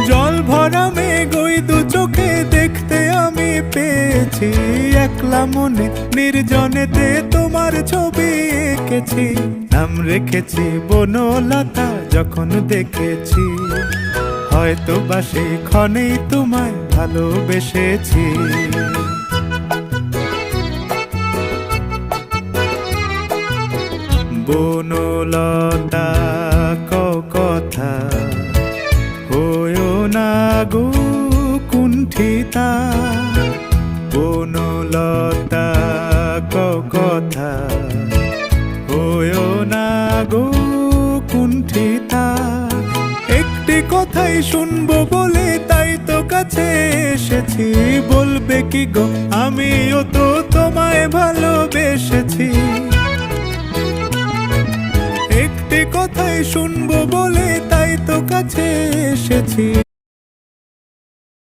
জল ভরা মেঘ ওই দু চোখে দেখতে আমি পেয়েছি, একলা মনে নির্জনেতে তোমার ছবি এঁকেছি। নাম রেখেছি বনলতা যখন দেখেছি, হয়তো বা সেই ক্ষণেই তোমায় ভালোবেসেছি। বনলতা কথা হয়ো না গো কুণ্ঠিতা, বনলতা কথা হয়ো না গো কুণ্ঠিতা। একটি কথাই শুনবো বলে তাই তো কাছে এসেছি, বলবে কি গো আমিও তো তোমায় ভালোবেসেছি। একটি কথাই শুনবো বলে তাই তো কাছে এসেছি,